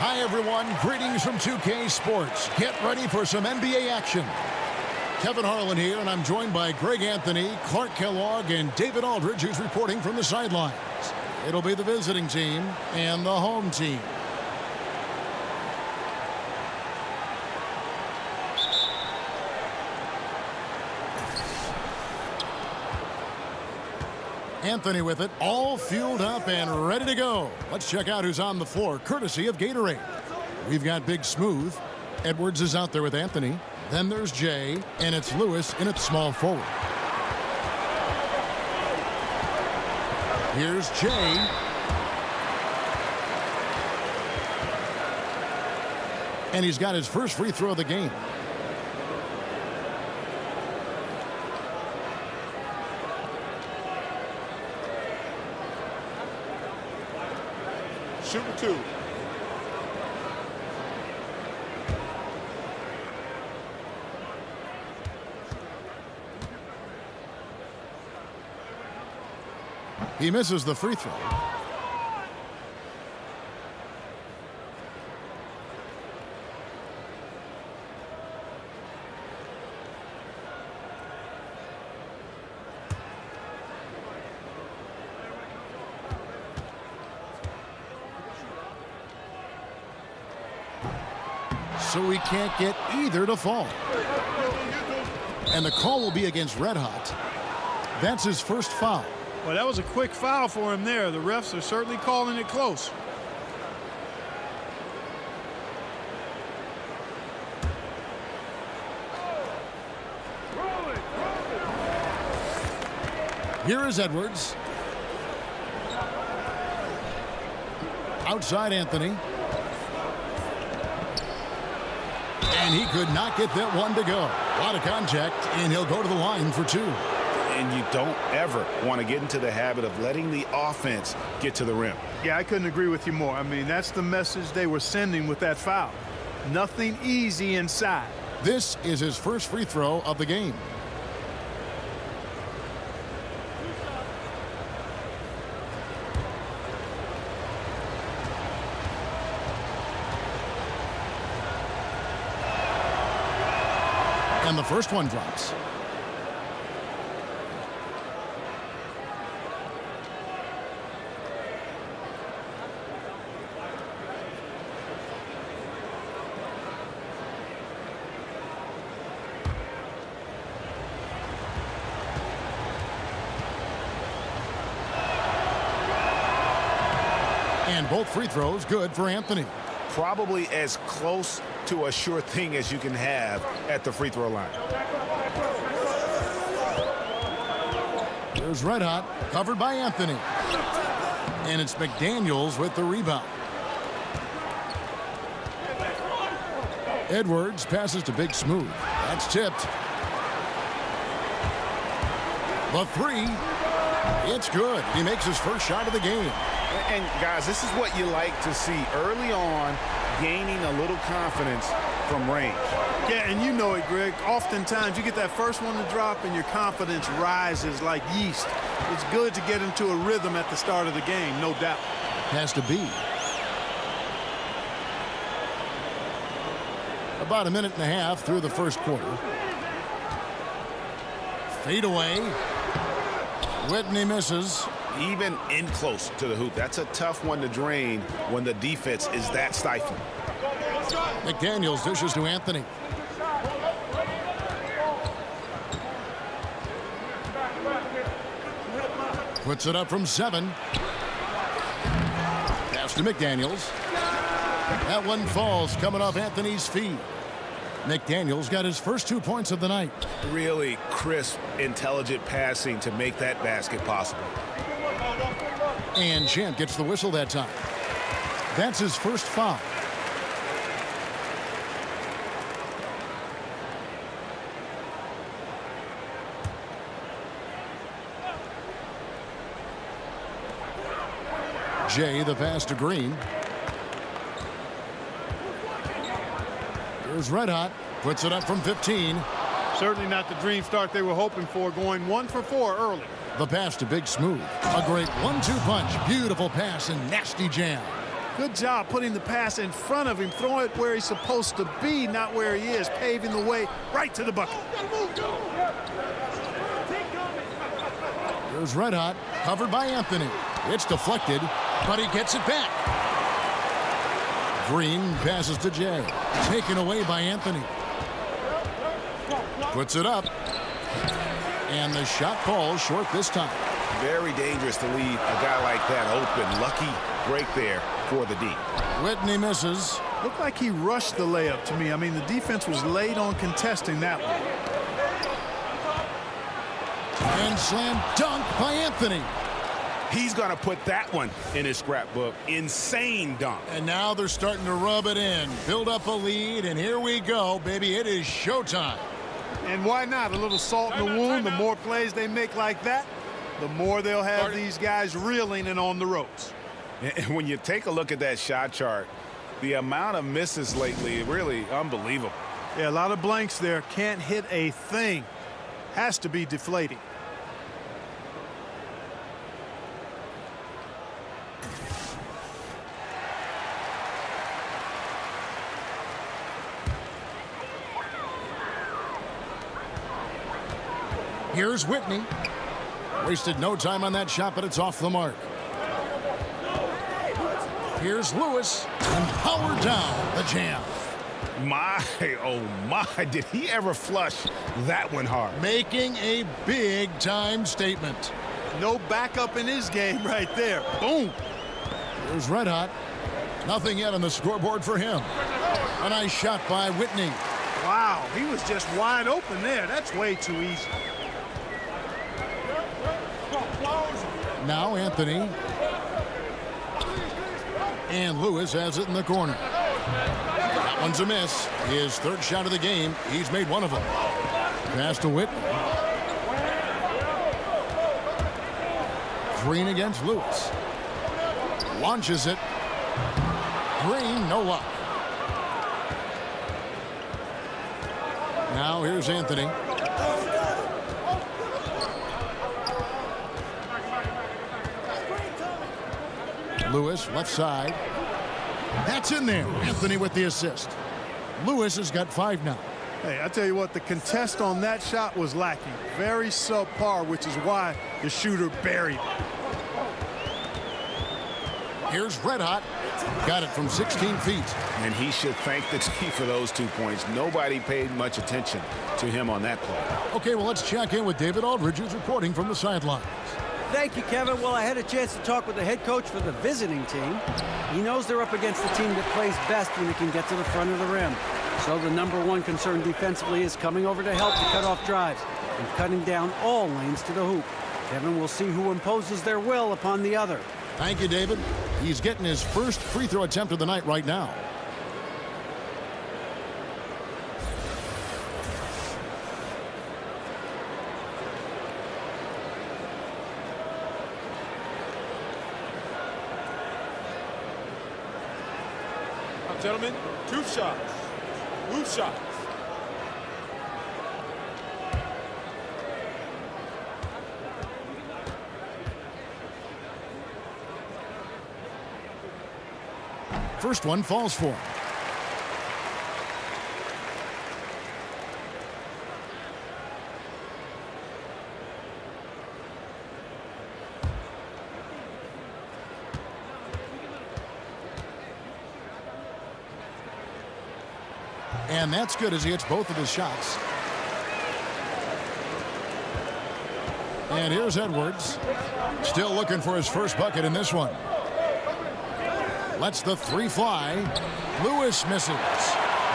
Hi, everyone. Greetings from 2K Sports. Get ready for some NBA action. Kevin Harlan here, and I'm joined by Greg Anthony, Clark Kellogg, and David Aldridge, who's reporting from the sidelines. It'll be the visiting team and the home team. Anthony with it, all fueled up and ready to go. Let's check out who's on the floor, courtesy of Gatorade. We've got Big Smooth. Edwards is out there with Anthony. Then there's Jay, and it's Lewis in at small forward. Here's Jay. And he's got his first free throw of the game. Shooting two. He misses the free throw. So he can't get either to fall. And the call will be against Red Hot. That's his first foul. Well, that was a quick foul for him there. The refs are certainly calling it close. Here is Edwards. Outside Anthony. And he could not get that one to go. A lot of contact, and he'll go to the line for two. And you don't ever want to get into the habit of letting the offense get to the rim. Yeah, I couldn't agree with you more. I mean, that's the message they were sending with that foul. Nothing easy inside. This is his first free throw of the game. And the first one drops. And both free throws good for Anthony. Probably as close to a sure thing as you can have at the free throw line. There's Red Hot, covered by Anthony. And it's McDaniels with the rebound. Edwards passes to Big Smooth. That's tipped. The three. It's good. He makes his first shot of the game. And guys, this is what you like to see early on, gaining a little confidence from range. Yeah, and you know it, Greg. Oftentimes you get that first one to drop and your confidence rises like yeast. It's good to get into a rhythm at the start of the game, no doubt. Has to be. About a minute and a half through the first quarter. Fade away. Whitney misses. Even in close to the hoop. That's a tough one to drain when the defense is that stifling. McDaniels dishes to Anthony. Puts it up from 7. Pass to McDaniels. That one falls coming off Anthony's feet. McDaniels got his first 2 points of the night. Really crisp, intelligent passing to make that basket possible. And Champ gets the whistle that time. That's his first foul. Jay, the pass to Green. Here's Red Hot. Puts it up from 15. Certainly not the dream start they were hoping for, going 1 for 4 early. The pass to Big Smooth. A great 1-2 punch. Beautiful pass and nasty jam. Good job putting the pass in front of him, throwing it where he's supposed to be, not where he is, paving the way right to the bucket. Here's Red Hot, covered by Anthony. It's deflected, but he gets it back. Green passes to Jay. Taken away by Anthony. Puts it up. And the shot falls short this time. Very dangerous to leave a guy like that open. Lucky break there for the D. Whitney misses. Looked like he rushed the layup to me. I mean, the defense was late on contesting that one. And slam dunk by Anthony. He's going to put that one in his scrapbook. Insane dunk. And now they're starting to rub it in. Build up a lead, and here we go, baby. It is showtime. And why not? A little salt in the wound. The more plays they make like that, the more they'll have these guys reeling and on the ropes. And when you take a look at that shot chart, the amount of misses lately, really unbelievable. Yeah, a lot of blanks there. Can't hit a thing. Has to be deflating. Here's Whitney. Wasted no time on that shot, but it's off the mark. Here's Lewis, and powered down the jam. My, oh my, did he ever flush that one hard? Making a big-time statement. No backup in his game right there. Boom. Here's Red Hot. Nothing yet on the scoreboard for him. A nice shot by Whitney. Wow, he was just wide open there. That's way too easy. Now Anthony. And Lewis has it in the corner. That one's a miss. His third shot of the game. He's made one of them. Pass to Whitney. Green against Lewis. Launches it. Green, no luck. Now here's Anthony. Lewis, left side. That's in there. Anthony with the assist. Lewis has got 5 now. Hey, I tell you what, the contest on that shot was lacking. Very subpar, which is why the shooter buried it. Here's Red Hot. Got it from 16 feet. And he should thank the team for those 2 points. Nobody paid much attention to him on that play. Okay, well, let's check in with David Aldridge, who's reporting from the sidelines. Thank you, Kevin. Well, I had a chance to talk with the head coach for the visiting team. He knows they're up against the team that plays best when it can get to the front of the rim. So the #1 concern defensively is coming over to help to cut off drives and cutting down all lanes to the hoop. Kevin will see who imposes their will upon the other. Thank you, David. He's getting his first free throw attempt of the night right now. Gentlemen, 2 shots. 2 shots. First one falls for him. And that's good as he hits both of his shots. And here's Edwards. Still looking for his first bucket in this one. Lets the 3 fly. Lewis misses.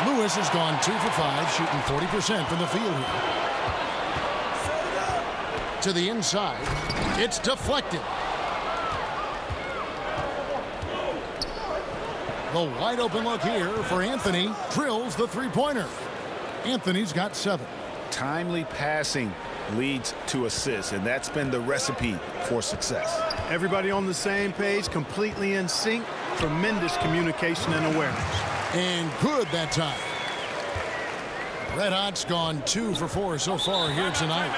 Lewis has gone 2 for 5, shooting 40% from the field here. To the inside. It's deflected. The wide open look here for Anthony. Drills the 3-pointer. Anthony's got 7. Timely passing leads to assists, and that's been the recipe for success. Everybody on the same page, completely in sync. Tremendous communication and awareness. And good that time. Red Hot's gone 2 for 4 so far here tonight.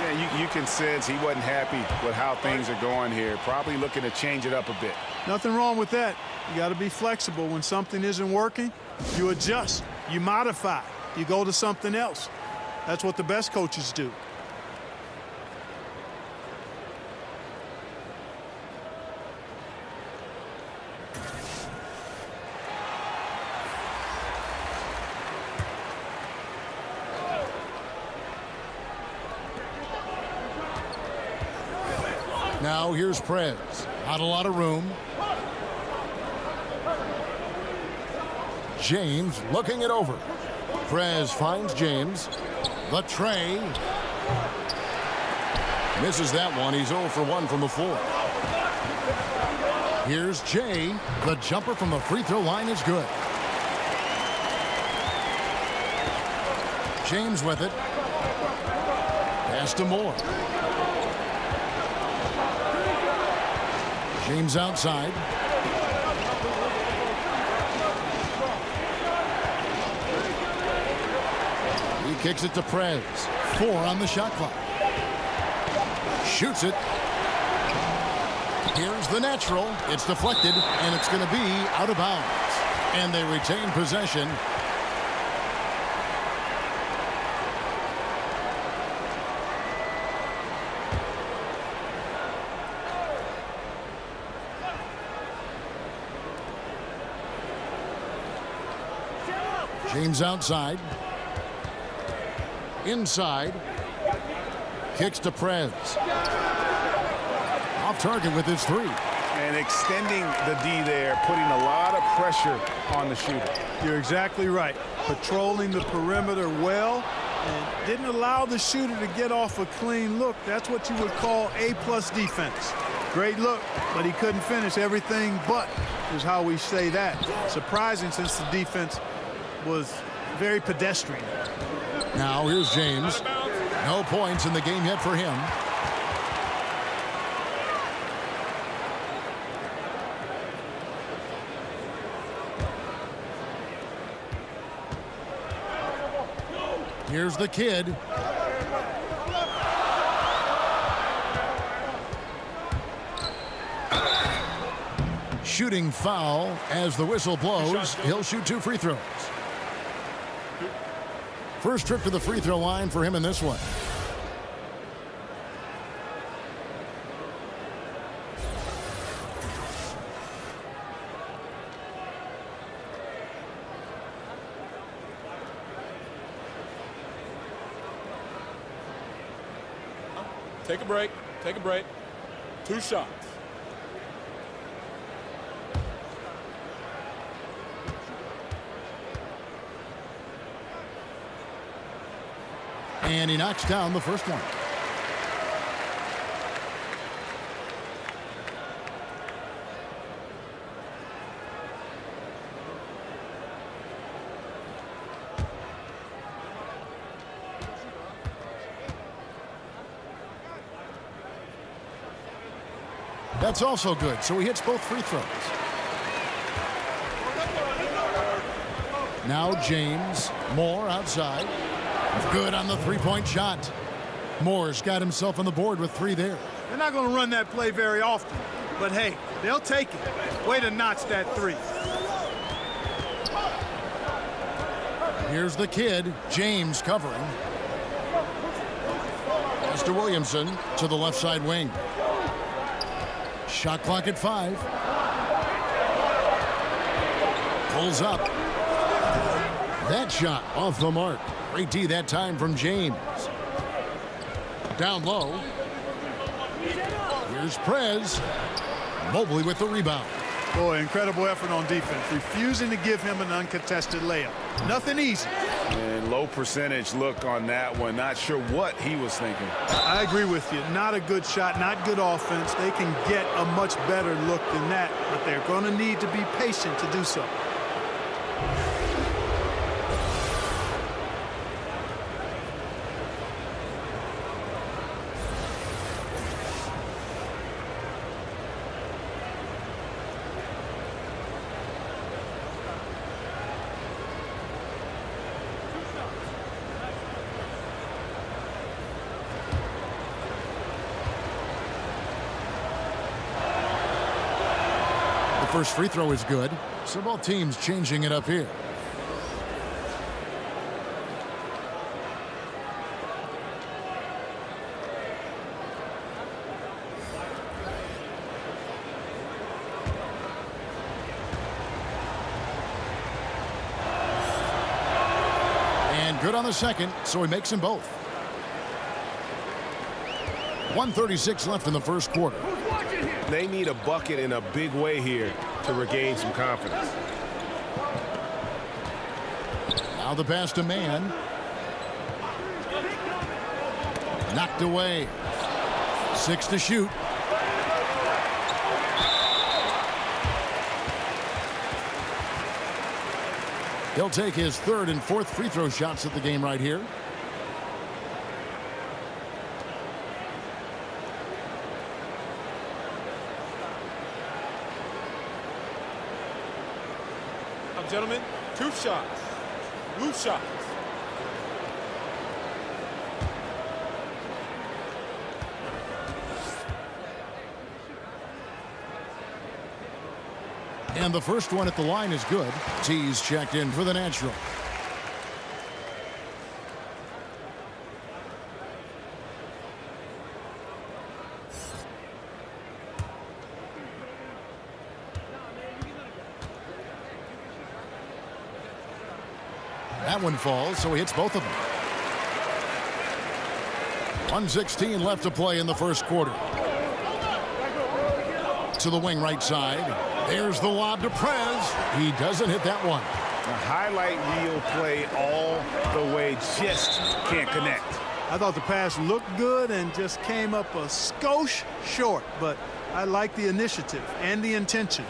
Yeah, you can sense he wasn't happy with how things are going here. Probably looking to change it up a bit. Nothing wrong with that. You got to be flexible. When something isn't working, you adjust, you modify, you go to something else. That's what the best coaches do. Now here's Prez. Not a lot of room. James looking it over. Prez finds James. The tray. Misses that one. He's 0 for 1 from the floor. Here's Jay. The jumper from the free throw line is good. James with it. Pass to Moore. James outside. He kicks it to Prez. 4 on the shot clock. Shoots it. Here's the natural. It's deflected, and it's going to be out of bounds. And they retain possession. James outside. Inside. Kicks to Prez. Off target with his 3. And extending the D there, putting a lot of pressure on the shooter. You're exactly right. Patrolling the perimeter well and didn't allow the shooter to get off a clean look. That's what you would call A+ defense. Great look, but he couldn't finish. Everything but is how we say that. Surprising since the defense was very pedestrian. Now here's James. No points in the game yet for him. Here's the kid. Shooting foul as the whistle blows. He'll shoot 2 free throws. First trip to the free throw line for him in this one. Take a break. Take a break. 2 shots. And he knocks down the first one. That's also good, so he hits both free throws. Now James. Moore outside. Good on the three-point shot. Moore's got himself on the board with 3 there. They're not going to run that play very often, but hey, they'll take it. Way to notch that 3. Here's the kid, James covering. Mr. Williamson to the left side wing. Shot clock at 5. Pulls up. That shot off the mark. Great D that time from James. Down low. Here's Prez. Mobley with the rebound. Boy, incredible effort on defense. Refusing to give him an uncontested layup. Nothing easy. And low percentage look on that one. Not sure what he was thinking. I agree with you. Not a good shot, not good offense. They can get a much better look than that, but they're going to need to be patient to do so. first free throw is good. So both teams changing it up here. And good on the second, so he makes them both. 1:36 left in the first quarter. They need a bucket in a big way here to regain some confidence. Now the pass to Mann. Knocked away. 6 to shoot. He'll take his third and fourth free throw shots at the game right here. Gentlemen, 2 shots. Loose shots. And the first one at the line is good. T's checked in for the natural. That one falls, so he hits both of them. 1:16 left to play in the first quarter. To the wing right side. There's the lob to Prez. He doesn't hit that one. A highlight reel play all the way, just can't connect. I thought the pass looked good and just came up a skosh short, but I like the initiative and the intention.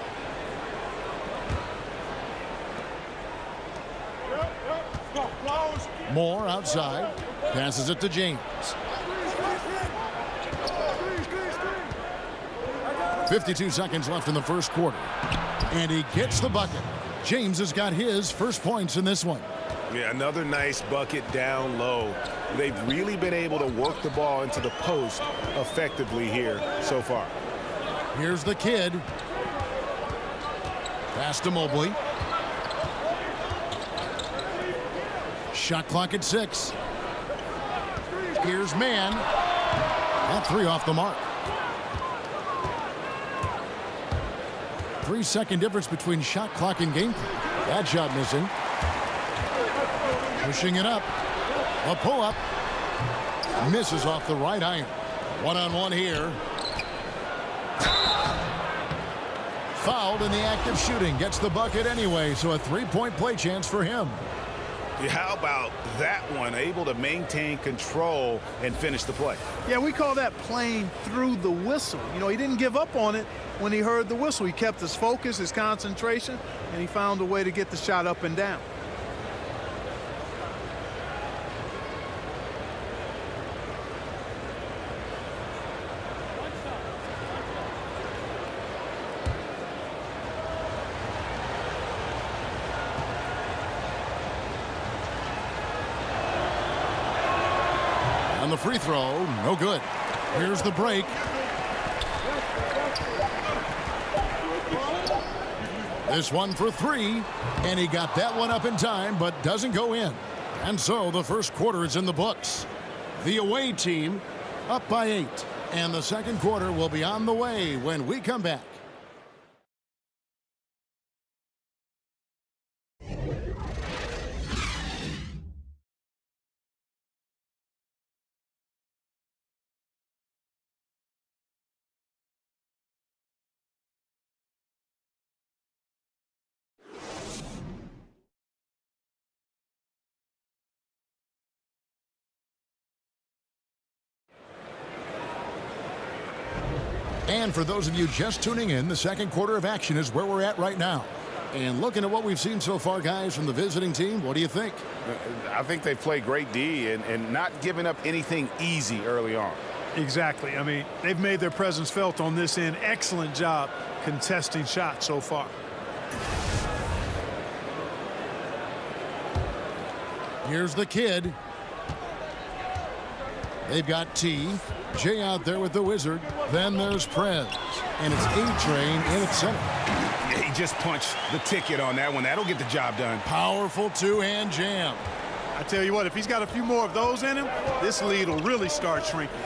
Moore outside. Passes it to James. 52 seconds left in the first quarter. And he gets the bucket. James has got his first points in this one. Yeah, another nice bucket down low. They've really been able to work the ball into the post effectively here so far. Here's the kid. Pass to Mobley. Shot clock at 6. Here's Mann. That 3 off the mark. 3-second difference between shot clock and game clock. That shot missing. Pushing it up. A pull-up. Misses off the right iron. One-on-one here. Fouled in the act of shooting. Gets the bucket anyway, so a 3-point play chance for him. Yeah, how about that one? Able to maintain control and finish the play. Yeah, we call that playing through the whistle. You know, he didn't give up on it when he heard the whistle. He kept his focus, his concentration, and he found a way to get the shot up and down. On the free throw, no good. Here's the break. This one for 3, and he got that one up in time, but doesn't go in. And so the first quarter is in the books. The away team up by 8, and the second quarter will be on the way when we come back. And for those of you just tuning in, the second quarter of action is where we're at right now. And looking at what we've seen so far, guys, from the visiting team, what do you think? I think they played great D and not giving up anything easy early on. Exactly. I mean, they've made their presence felt on this end. Excellent job contesting shots so far. Here's the kid. They've got T. Jay out there with the Wizard. Then there's Prez. And it's A-Train in its center. Yeah, he just punched the ticket on that one. That'll get the job done. Powerful two-hand jam. I tell you what, if he's got a few more of those in him, this lead will really start shrinking.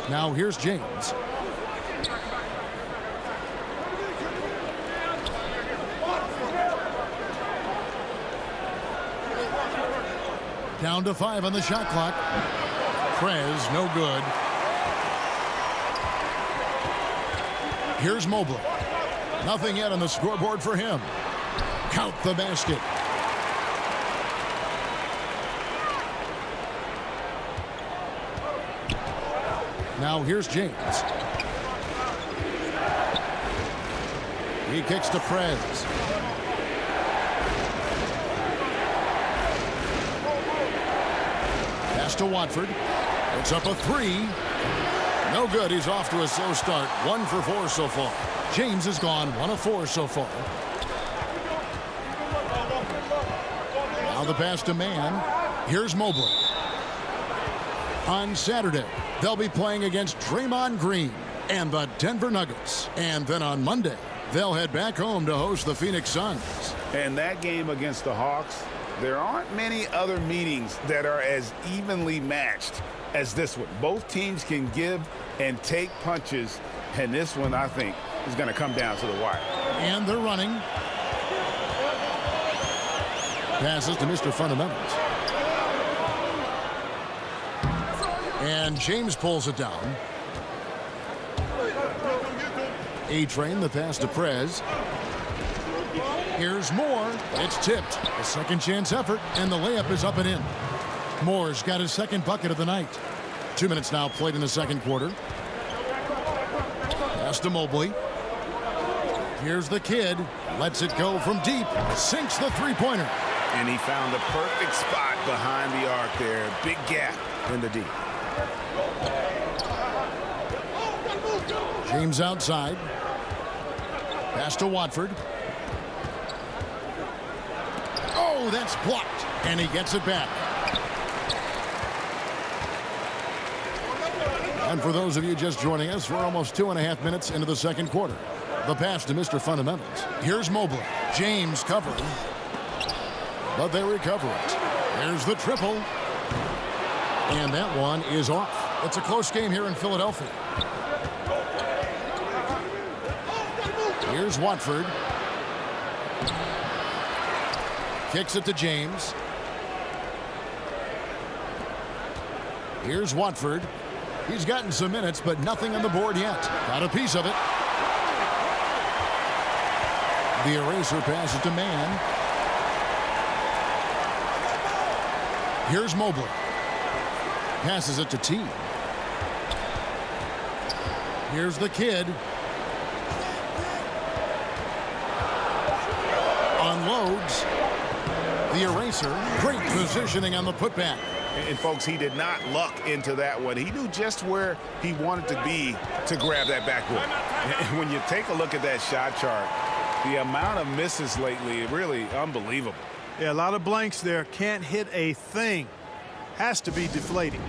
Now here's James. Down to 5 on the shot clock. Prez, no good. Here's Mobley. Nothing yet on the scoreboard for him. Count the basket. Now here's James. He kicks to Prez. Pass to Watford. It's up a 3. No good. He's off to a slow start. 1 for 4 so far. James has gone 1 of 4 so far. Now the pass to Mann. Here's Mobley. On Saturday, they'll be playing against Draymond Green and the Denver Nuggets. And then on Monday, they'll head back home to host the Phoenix Suns. And that game against the Hawks, there aren't many other meetings that are as evenly matched as this one. Both teams can give and take punches, and this one, I think, is going to come down to the wire. And they're running. Passes to Mr. Fundamentals. And James pulls it down. A-Train, the pass to Prez. Here's Moore. It's tipped. A second chance effort, and the layup is up and in. Moore's got his second bucket of the night. 2 minutes now played in the second quarter. Pass to Mobley. Here's the kid. Lets it go from deep. Sinks the three-pointer. And he found the perfect spot behind the arc there. Big gap in the deep. James outside. Pass to Watford. Oh, that's blocked. And he gets it back. And for those of you just joining us, we're almost 2.5 minutes into the second quarter. The pass to Mr. Fundamentals. Here's Mobley. James covering. But they recover it. There's the triple. And that one is off. It's a close game here in Philadelphia. Here's Watford. Kicks it to James. Here's Watford. He's gotten some minutes, but nothing on the board yet. Got a piece of it. The eraser passes to Mann. Here's Mobley. Passes it to T. Here's the kid. Unloads. The eraser. Great positioning on the putback. And folks, he did not luck into that one. He knew just where he wanted to be to grab that backboard. And when you take a look at that shot chart, the amount of misses lately, really unbelievable. Yeah, a lot of blanks there. Can't hit a thing. Has to be deflating.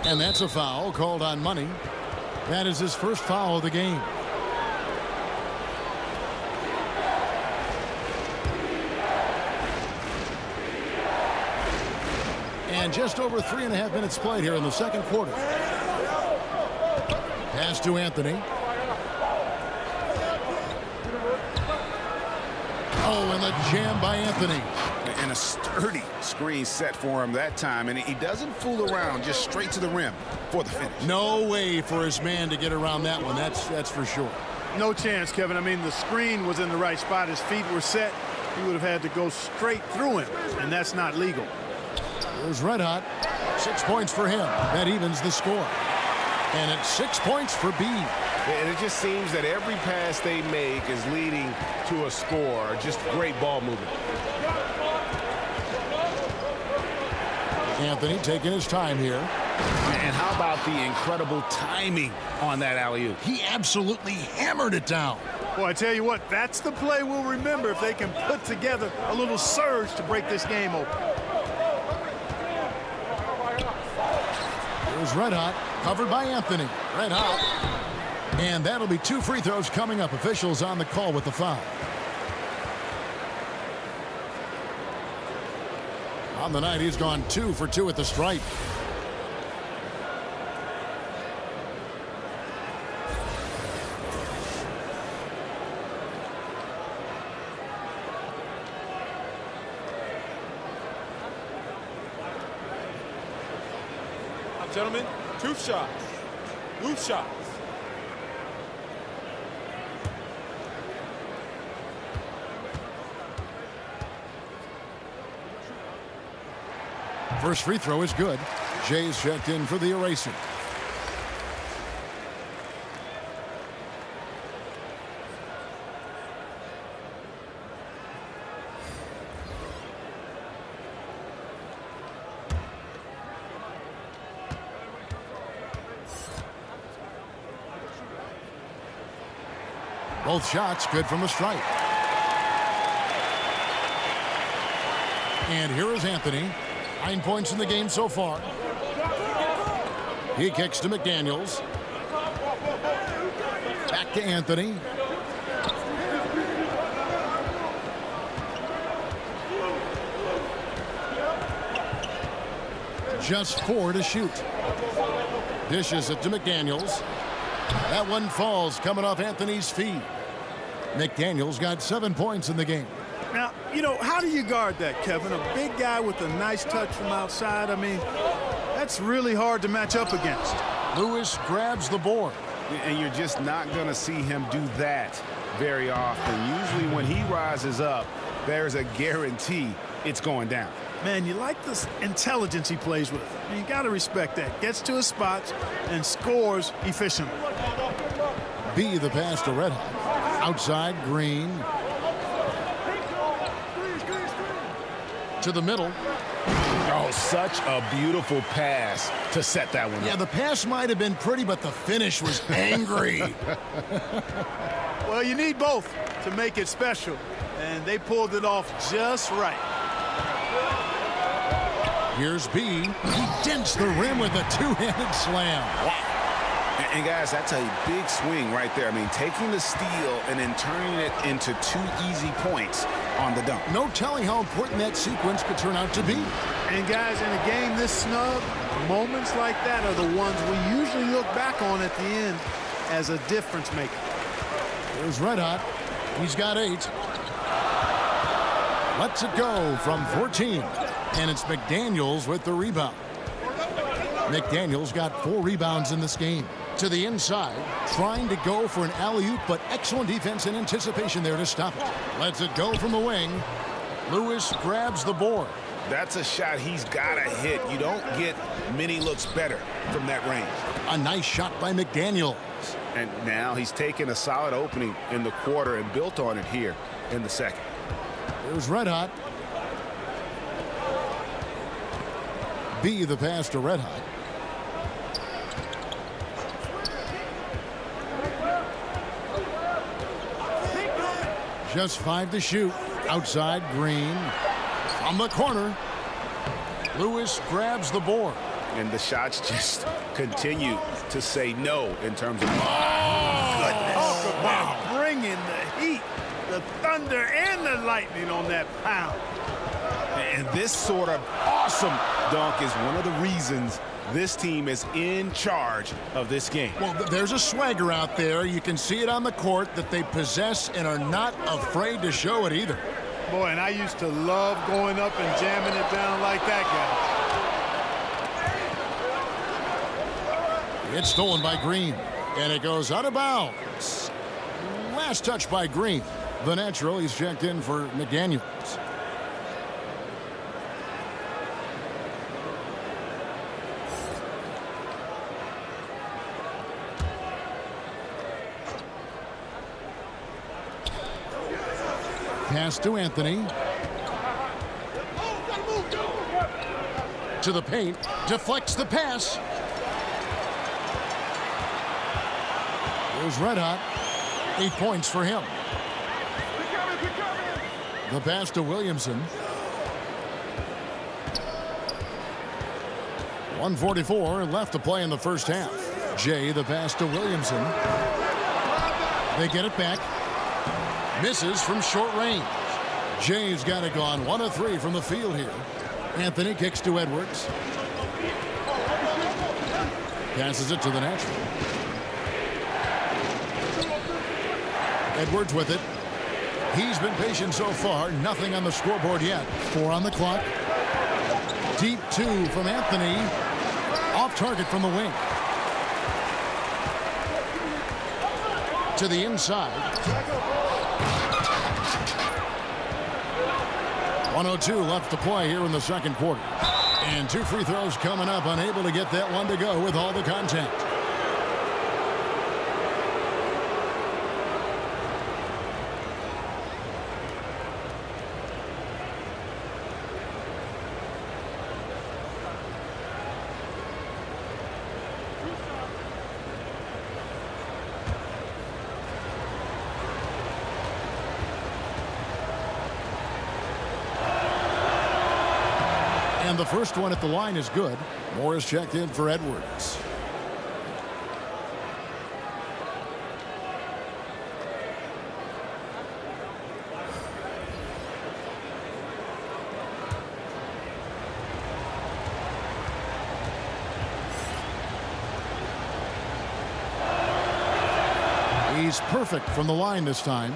And that's a foul called on Money. That is his first foul of the game. And just over 3.5 minutes played here in the second quarter. Pass to Anthony. Oh, and the jam by Anthony. And a sturdy screen set for him that time. And he doesn't fool around, just straight to the rim for the finish. No way for his man to get around that one. That's for sure. No chance, Kevin. I mean, the screen was in the right spot. His feet were set. He would have had to go straight through him, and that's not legal. Here's Red Hot. 6 points for him. That evens the score. And it's 6 points for B. And it just seems that every pass they make is leading to a score. Just great ball movement. Anthony taking his time here. And how about the incredible timing on that alley-oop? He absolutely hammered it down. Well, I tell you what, that's the play we'll remember if they can put together a little surge to break this game open. Here's Red Hot, covered by Anthony. Red Hot. And that'll be 2 free throws coming up. Officials on the call with the foul. On the night, he's gone 2 for 2 at the stripe. Gentlemen, 2 shots. Loose shots. First free throw is good. Jay's checked in for the eraser. Both shots good from the stripe. And here is Anthony. 9 points in the game so far. He kicks to McDaniels. Back to Anthony. Just 4 to shoot. Dishes it to McDaniels. That one falls coming off Anthony's feet. McDaniels got 7 points in the game. Now, you know, how do you guard that, Kevin? A big guy with a nice touch from outside. I mean, that's really hard to match up against. Lewis grabs the board. And you're just not going to see him do that very often. Usually when he rises up, there's a guarantee it's going down. Man, you like the intelligence he plays with. I mean, you got to respect that. Gets to his spots and scores efficiently. B the pass to Red Hot. Outside, Green. To the middle. Oh, such a beautiful pass to set that one up. Yeah, the pass might have been pretty, but the finish was angry. Well, you need both to make it special, and they pulled it off just right. Here's B. He dents the rim with a 2-handed slam. Wow. And guys, that's a big swing right there. I mean, taking the steal and then turning it into 2 easy points on the dunk. No telling how important that sequence could turn out to be. And guys, in a game this snug, moments like that are the ones we usually look back on at the end as a difference maker. Here's Red Hot. He's got 8. Lets it go from 14. And it's McDaniels with the rebound. McDaniels got 4 rebounds in this game. To the inside, trying to go for an alley-oop, but excellent defense and anticipation there to stop it. Lets it go from the wing. Lewis grabs the board. That's a shot he's got to hit. You don't get many looks better from that range. A nice shot by McDaniels. And now he's taken a solid opening in the quarter and built on it here in the second. Here's Red Hot. B the pass to Red Hot. Just 5 to shoot. Outside, Green. From the corner. Lewis grabs the board. And the shots just continue to say no in terms of... Goodness. Talk about bringing the heat, the thunder, and the lightning on that pound. And this sort of awesome dunk is one of the reasons this team is in charge of this game. Well, there's a swagger out there. You can see it on the court that they possess and are not afraid to show it either. Boy, and I used to love going up and jamming it down like that, guy. It's stolen by Green, and it goes out of bounds. Last touch by Green. The natural, he's checked in for McDaniels. Pass to Anthony. To the paint. Deflects the pass. Here's Red Hot. 8 points for him. The pass to Williamson. 1:44 left to play in the first half. Jay, the pass to Williamson. They get it back. Misses from short range. Jay's got it gone 1 of 3 from the field here. Anthony kicks to Edwards. Passes it to the natural. Edwards with it. He's been patient so far. Nothing on the scoreboard yet. 4 on the clock. Deep 2 from Anthony. Off target from the wing. To the inside. 1:02 left to play here in the second quarter. And 2 free throws coming up. Unable to get that one to go with all the contact. And the first one at the line is good. Morris checked in for Edwards. He's perfect from the line this time.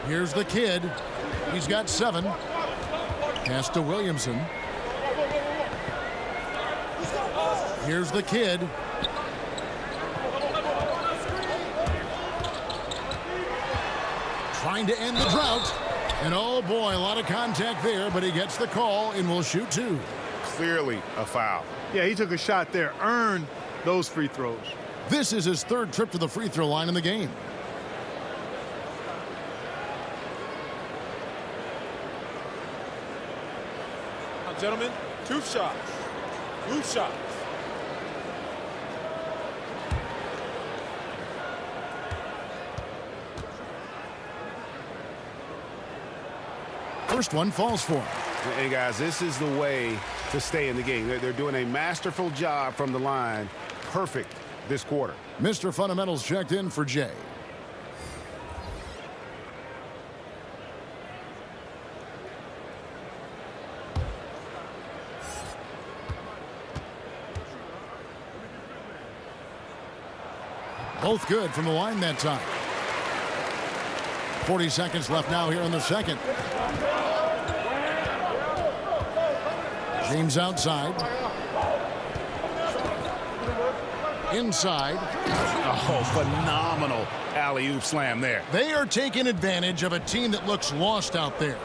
Here's the kid. He's got 7. Pass to Williamson. Here's the kid. Trying to end the drought. And oh boy, a lot of contact there, but he gets the call and will shoot 2. Clearly a foul. Yeah, he took a shot there, earned those free throws. This is his 3rd trip to the free throw line in the game. Gentlemen, 2 shots. 2 shots. First one falls for him. Hey, guys, this is the way to stay in the game. They're doing a masterful job from the line. Perfect this quarter. Mr. Fundamentals checked in for Jay. Both good from the line that time. 40 seconds left now here in the second. James outside. Inside. Oh, phenomenal alley-oop slam there. They are taking advantage of a team that looks lost out there.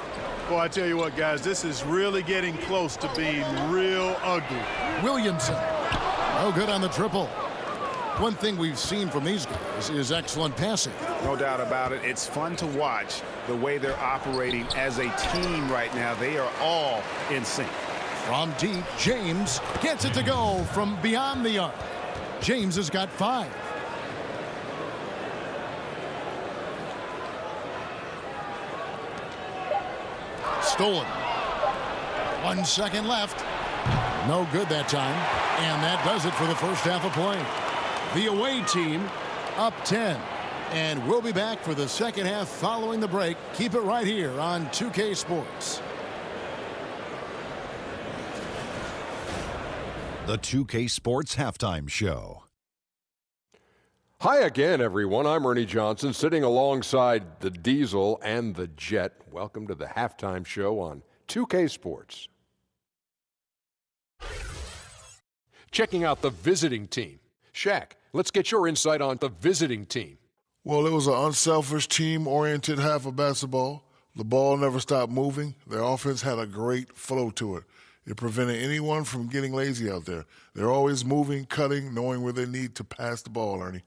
Well, I tell you what, guys, this is really getting close to being real ugly. Williamson. No good on the triple. One thing we've seen from these guys is excellent passing. No doubt about it. It's fun to watch the way they're operating as a team right now. They are all in sync. From deep, James gets it to go from beyond the arc. James has got 5. Stolen. 1 second left. No good that time. And that does it for the first half of play. The away team up 10. And we'll be back for the second half following the break. Keep it right here on 2K Sports. The 2K Sports Halftime Show. Hi again, everyone. I'm Ernie Johnson, sitting alongside the Diesel and the Jet. Welcome to the Halftime Show on 2K Sports. Checking out the visiting team. Shaq, let's get your insight on the visiting team. Well, it was an unselfish, team-oriented half of basketball. The ball never stopped moving. Their offense had a great flow to it. It prevented anyone from getting lazy out there. They're always moving, cutting, knowing where they need to pass the ball, Ernie.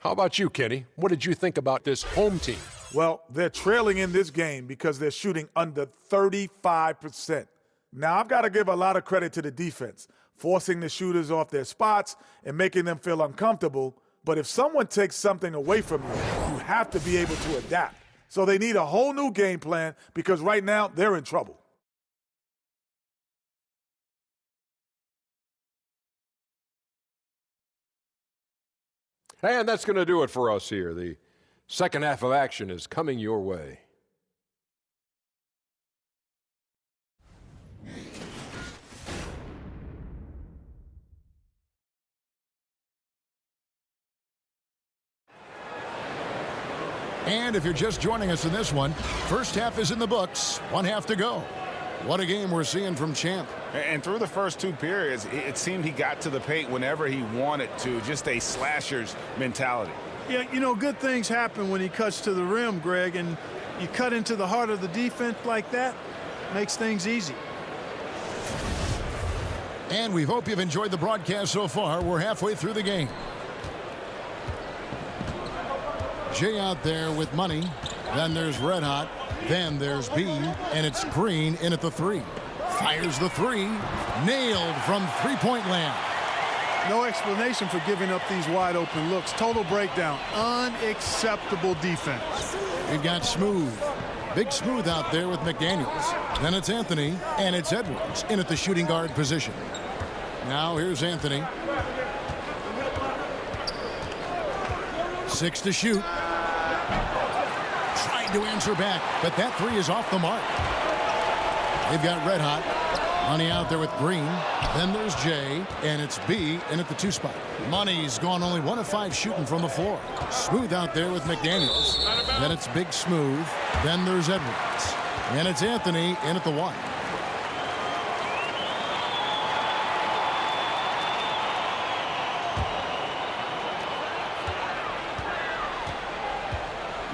How about you, Kenny? What did you think about this home team? Well, they're trailing in this game because they're shooting under 35%. Now, I've got to give a lot of credit to the defense, forcing the shooters off their spots and making them feel uncomfortable. But if someone takes something away from you, you have to be able to adapt. So they need a whole new game plan because right now they're in trouble. And that's going to do it for us here. The second half of action is coming your way. And if you're just joining us in this one, first half is in the books, one half to go. What a game we're seeing from Champ. And through the first two periods, it seemed he got to the paint whenever he wanted to, just a slasher's mentality. Yeah, you know, good things happen when he cuts to the rim, Greg, and you cut into the heart of the defense like that, makes things easy. And we hope you've enjoyed the broadcast so far. We're halfway through the game. Jay out there with money. Then there's Red Hot. Then there's B, and it's Green in at the three. Fires the three. Nailed from three-point land. No explanation for giving up these wide-open looks. Total breakdown. Unacceptable defense. We've got Smooth. Big Smooth out there with McDaniels. Then it's Anthony, and it's Edwards in at the shooting guard position. Now here's Anthony. 6 to shoot. Trying to answer back, but that three is off the mark. They've got Red Hot. Money out there with Green. Then there's Jay, and it's B in at the 2 spot. Money's gone only 1 of 5 shooting from the floor. Smooth out there with McDaniels. Then it's Big Smooth. Then there's Edwards. And it's Anthony in at the 1.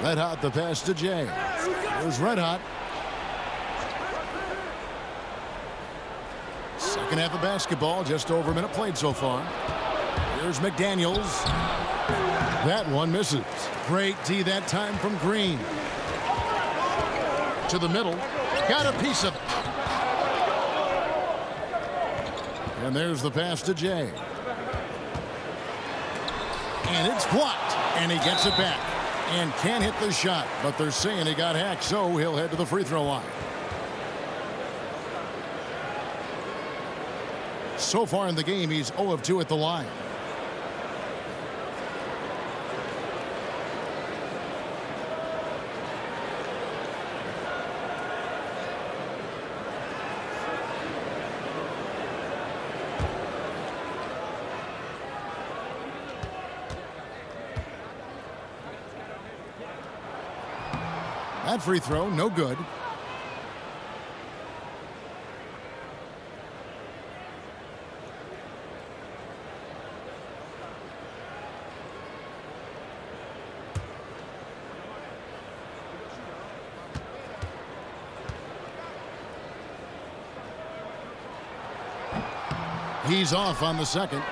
Red Hot the pass to Jay. There's Red Hot. Second half of basketball, just over a minute played so far. Here's McDaniels. That one misses. Great D that time from Green. To the middle. Got a piece of it. And there's the pass to Jay. And it's blocked. And he gets it back. And can't hit the shot. But they're saying he got hacked, so he'll head to the free throw line. So far in the game, he's 0 of 2 at the line. That free throw, no good. He's off on the second.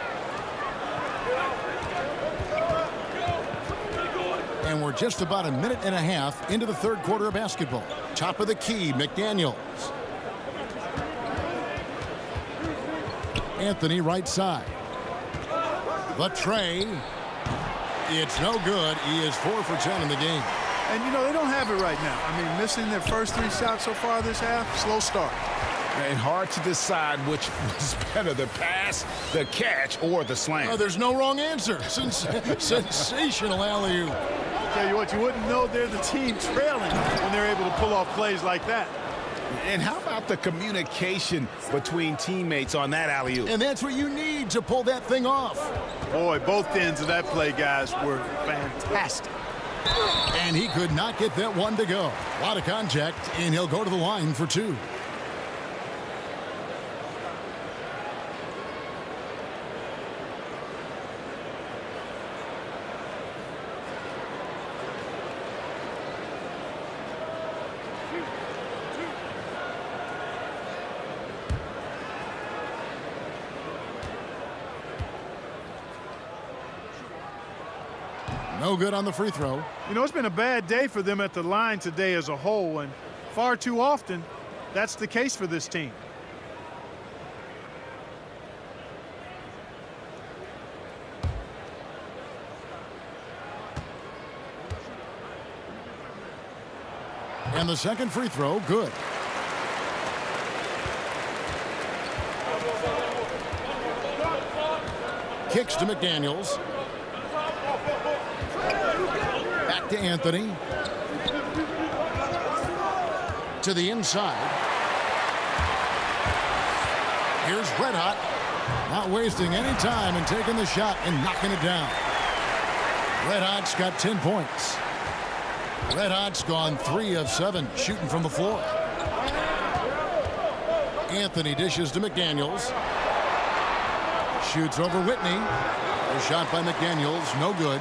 And we're just about a minute and a half into the third quarter of basketball. Top of the key, McDaniels. Anthony right side. The tray. It's no good. He is 4 for 10 in the game. And, you know, they don't have it right now. I mean, missing their first 3 shots so far this half, slow start. And hard to decide which was better, the pass, the catch, or the slam. Oh, there's no wrong answer. Sensational alley-oop. Tell you what, you wouldn't know they're the team trailing when they're able to pull off plays like that. And how about the communication between teammates on that alley-oop? And that's what you need to pull that thing off. Boy, both ends of that play, guys, were fantastic. And he could not get that one to go. A lot of contact, and he'll go to the line for 2. No good on the free throw. You know, it's been a bad day for them at the line today as a whole, and far too often that's the case for this team. And the second free throw, good. Kicks to McDaniels. Back to Anthony. To the inside. Here's Red Hot. Not wasting any time and taking the shot and knocking it down. Red Hot's got 10 points. Red Hot's gone 3 of 7 shooting from the floor. Anthony dishes to McDaniels. Shoots over Whitney. A shot by McDaniels, no good.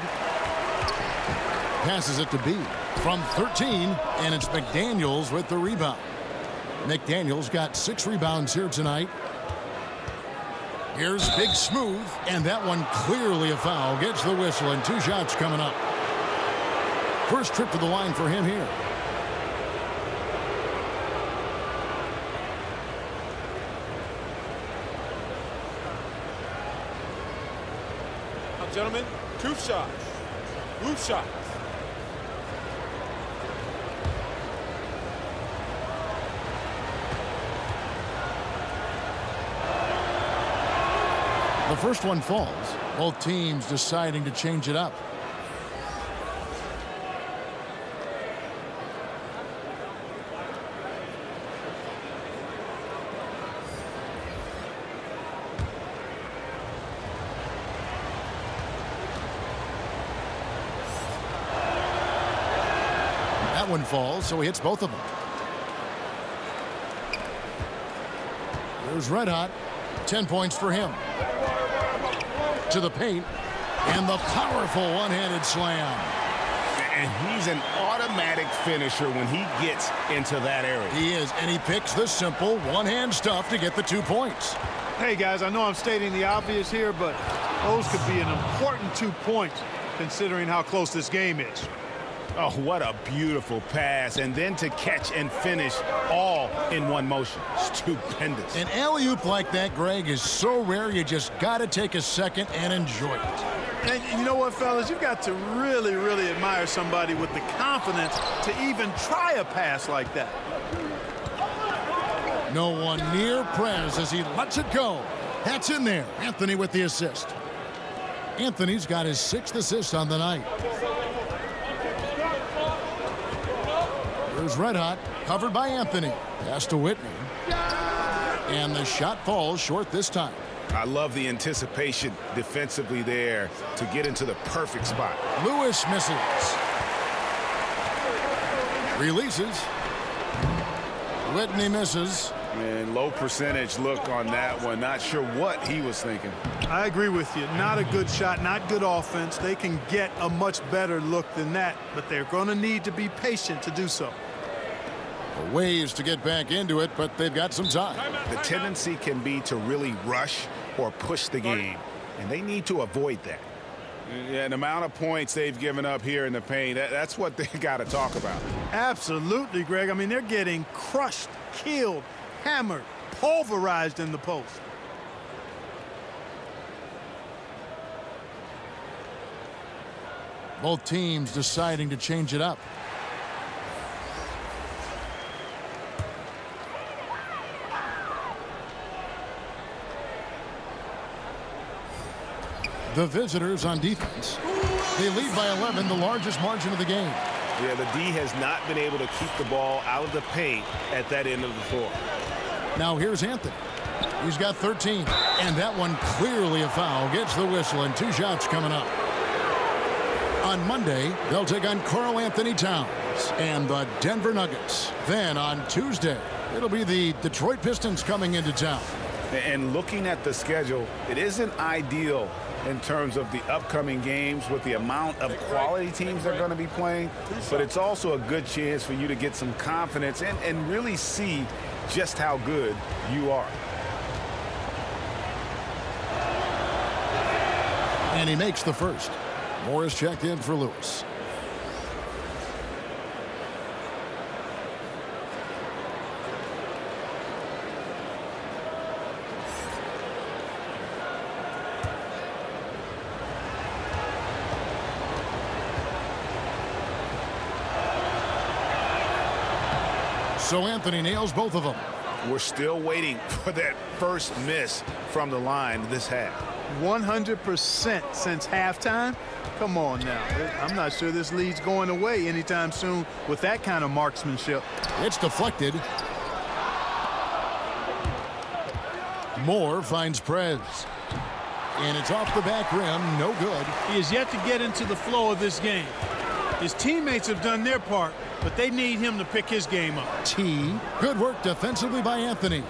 Passes it to B from 13, and it's McDaniels with the rebound. McDaniels got 6 rebounds here tonight. Here's Big Smooth, and that one clearly a foul. Gets the whistle, and 2 shots coming up. First trip to the line for him here. Now, gentlemen, 2 shots. 2 shots. The first one falls. Both teams deciding to change it up. That one falls, so he hits both of them. There's Red Hot. 10 points for him. To the paint, and the powerful one-handed slam. And he's an automatic finisher when he gets into that area. He is, and he picks the simple one-hand stuff to get the 2 points. Hey, guys, I know I'm stating the obvious here, but those could be an important 2 points considering how close this game is. Oh, what a beautiful pass. And then to catch and finish all in one motion. Stupendous. An alley-oop like that, Greg, is so rare you just got to take a second and enjoy it. And you know what, fellas? You've got to really, really admire somebody with the confidence to even try a pass like that. No one near Prez as he lets it go. That's in there. Anthony with the assist. Anthony's got his 6th assist on the night. Here's Red Hot, covered by Anthony. Pass to Whitney. And the shot falls short this time. I love the anticipation defensively there to get into the perfect spot. Lewis misses. Releases. Whitney misses. And low percentage look on that one. Not sure what he was thinking. I agree with you. Not a good shot, not good offense. They can get a much better look than that, but they're going to need to be patient to do so. Ways to get back into it, but they've got some time. The tendency can be to really rush or push the game, and they need to avoid that. Yeah, the amount of points they've given up here in the paint, that's what they got to talk about. Absolutely, Greg. I mean, they're getting crushed, killed, hammered, pulverized in the post. Both teams deciding to change it up. The visitors on defense. They lead by 11, the largest margin of the game. Yeah, the D has not been able to keep the ball out of the paint at that end of the floor. Now here's Anthony. He's got 13, and that one clearly a foul. Gets the whistle, and 2 shots coming up. On Monday, they'll take on Karl Anthony Towns and the Denver Nuggets. Then on Tuesday, it'll be the Detroit Pistons coming into town. And looking at the schedule, it isn't ideal in terms of the upcoming games with the amount of quality teams they're going to be playing, but it's also a good chance for you to get some confidence and really see just how good you are. And he makes the first. Moore is checked in for Lewis. So Anthony nails both of them. We're still waiting for that first miss from the line this half. 100% since halftime. Come on now. I'm not sure this lead's going away anytime soon with that kind of marksmanship. It's deflected. Moore finds Prez. And it's off the back rim. No good. He has yet to get into the flow of this game. His teammates have done their part, but they need him to pick his game up. T. Good work defensively by Anthony.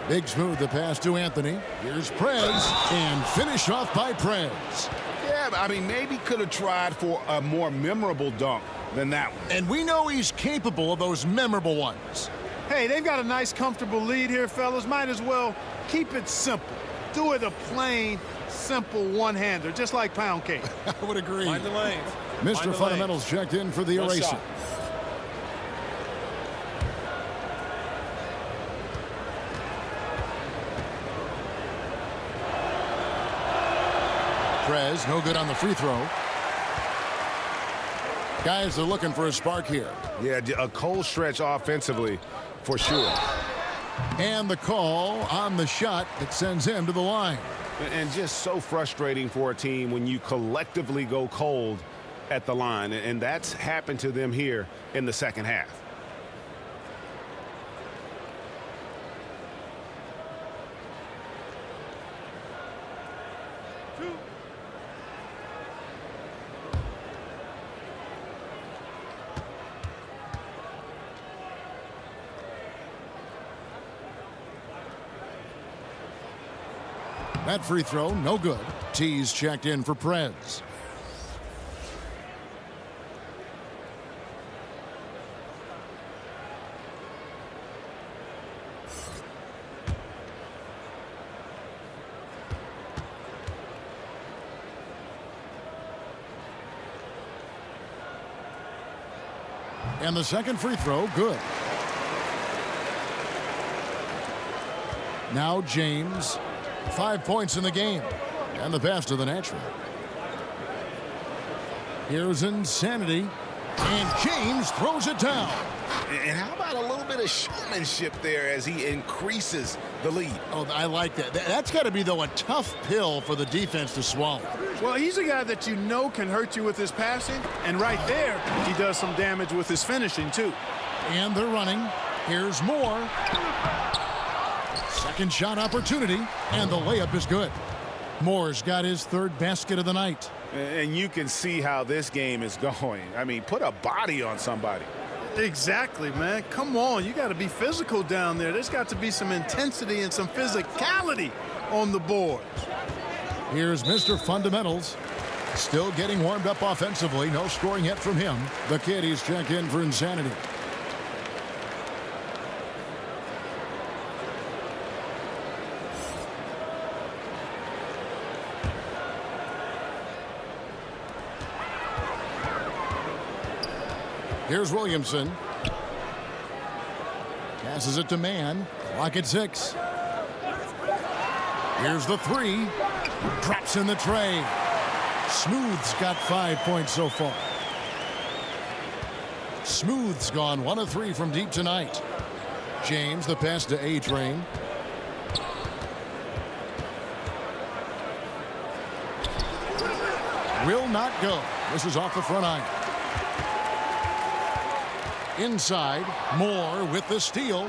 Big smooth the pass to Anthony. Here's Prez. And finish off by Prez. Yeah, I mean, maybe could have tried for a more memorable dunk than that one. And we know he's capable of those memorable ones. Hey, they've got a nice, comfortable lead here, fellas. Might as well keep it simple. Do it a plain, simple one-hander, just like pound cake. I would agree. Find the lanes. Mr. Fundamentals checked in for the eraser. Shot. Prez, no good on the free throw. Guys are looking for a spark here. Yeah, a cold stretch offensively for sure. And the call on the shot that sends him to the line. And just so frustrating for a team when you collectively go cold at the line. And that's happened to them here in the second half. That free throw, no good. T's checked in for Prez. And the second free throw, good. Now James. 5 points in the game. And the pass to the natural. Here's Insanity. And James throws it down. And how about a little bit of showmanship there as he increases the lead? Oh, I like that. That's got to be, though, a tough pill for the defense to swallow. Well, he's a guy that you know can hurt you with his passing. And right there, he does some damage with his finishing, too. And they're running. Here's Moore. Second shot opportunity, and the layup is good. Moore's got his third basket of the night. And you can see how this game is going. I mean, put a body on somebody. Exactly, man. Come on. You got to be physical down there. There's got to be some intensity and some physicality on the board. Here's Mr. Fundamentals. Still getting warmed up offensively. No scoring yet from him. The kiddies check in for Insanity. Here's Williamson. Passes it to Mann. Clock at 6. Here's the three. Drops in the tray. Smooth's got 5 points so far. Smooth's gone 1 of 3 from deep tonight. James, the pass to A-Train. Will not go. This is off the front iron. Inside, Moore with the steal.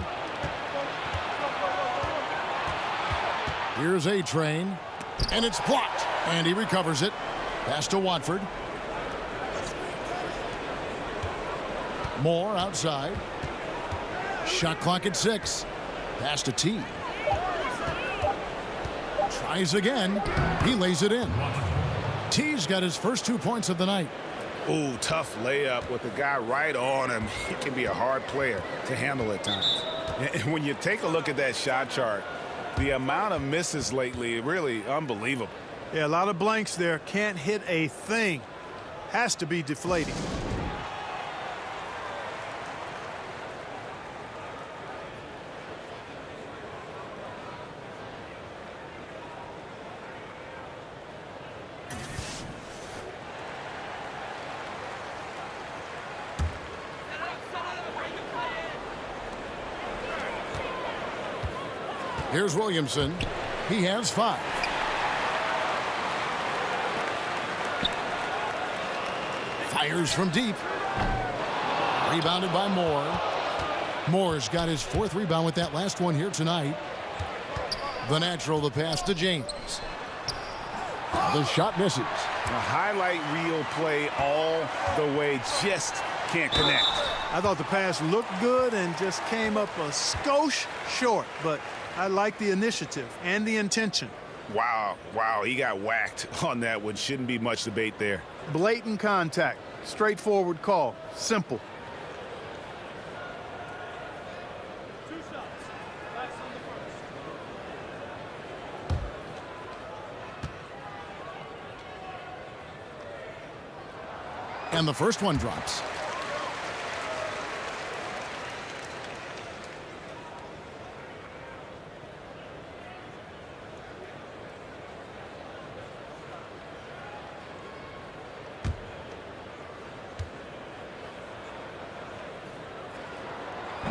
Here's A-Train, and it's blocked, and he recovers it. Pass to Watford. Moore outside. Shot clock at 6. Pass to T. Tries again. He lays it in. T's got his first 2 points of the night. Ooh, tough layup with the guy right on him. He can be a hard player to handle at times. And when you take a look at that shot chart, the amount of misses lately, really unbelievable. Yeah, a lot of blanks there. Can't hit a thing. Has to be deflating. Here's Williamson. He has 5. Fires from deep. Rebounded by Moore. Moore's got his 4th rebound with that last one here tonight. The natural, the pass to James. The shot misses. A highlight reel play all the way, just can't connect. I thought the pass looked good and just came up a skosh short, but I like the initiative and the intention. Wow, he got whacked on that one. Shouldn't be much debate there. Blatant contact, straightforward call, simple. And the first one drops.